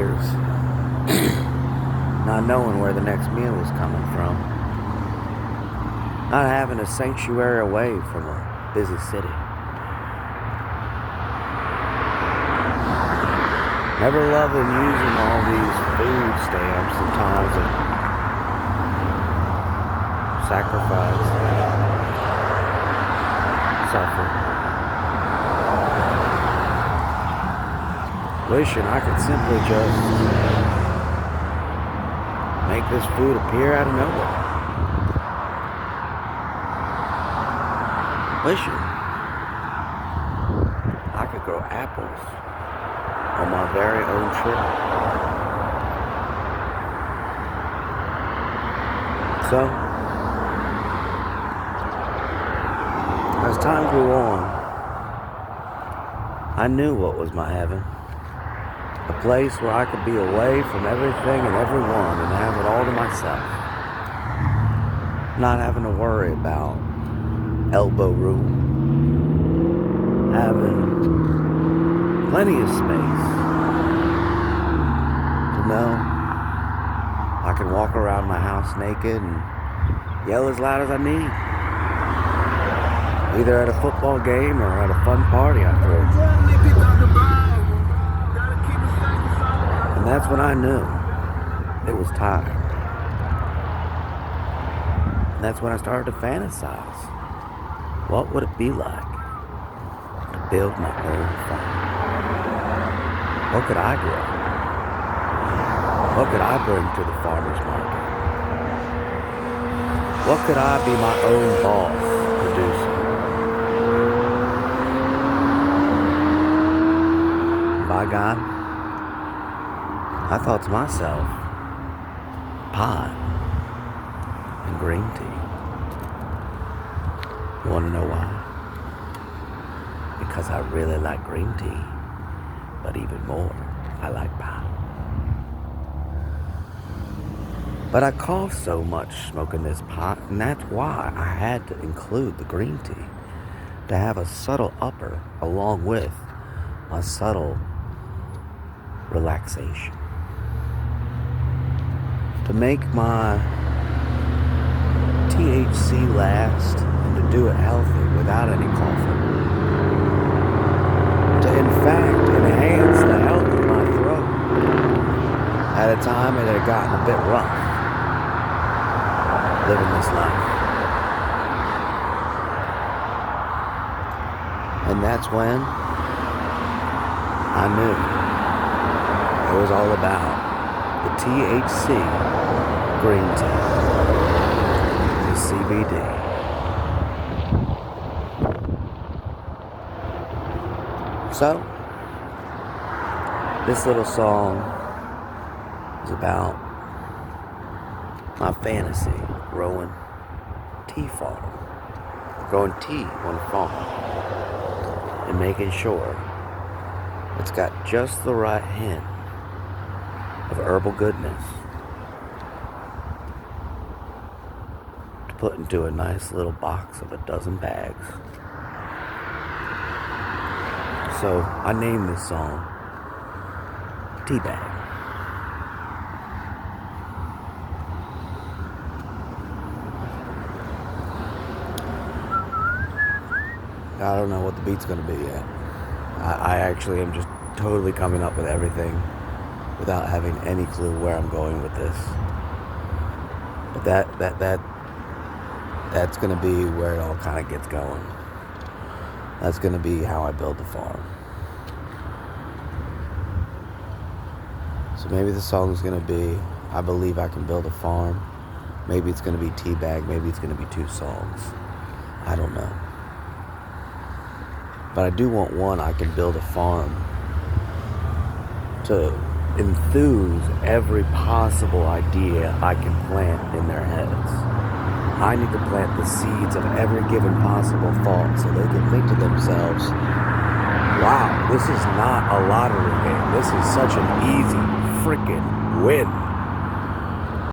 years, not knowing where the next meal was coming from, not having a sanctuary away from a busy city. Never loving using all these food stamps and times of sacrifice, suffering. Wishing I could simply just make this food appear out of nowhere. Wishing I could grow apples on my very own tree. So, as time grew on, I knew what was my heaven. A place where I could be away from everything and everyone and have it all to myself. Not having to worry about elbow room. Having plenty of space to know I can walk around my house naked and yell as loud as I need. Either at a football game or at a fun party I throw. And that's when I knew it was time. And that's when I started to fantasize. What would it be like to build my own farm? What could I grow? What could I bring to the farmer's market? What could I be my own boss producing? By God, I thought to myself, pie and green tea. You want to know why? Because I really like green tea, but even more, I like pie. But I cough so much smoking this pot, and that's why I had to include the green tea, to have a subtle upper along with a subtle relaxation. To make my THC last and to do it healthy without any coughing. To in fact enhance the health of my throat at a time it had gotten a bit rough living this life. And that's when I knew it was all about the THC green tea, the CBD. So, this little song is about my fantasy growing tea farm, growing tea on a farm, and making sure it's got just the right hint of herbal goodness to put into a nice little box of a dozen bags. So I named this song Tea Bag. I don't know what the beat's gonna be yet. I actually am just totally coming up with everything without having any clue where I'm going with this. But that's gonna be where it all kind of gets going. That's gonna be how I build the farm. So maybe the song's gonna be, I believe I can build a farm. Maybe it's gonna be Teabag. Maybe it's gonna be two songs. I don't know. But I do want one, I can build a farm to enthuse every possible idea I can plant in their heads. I need to plant the seeds of every given possible thought so they can think to themselves, wow, this is not a lottery game. This is such an easy freaking win.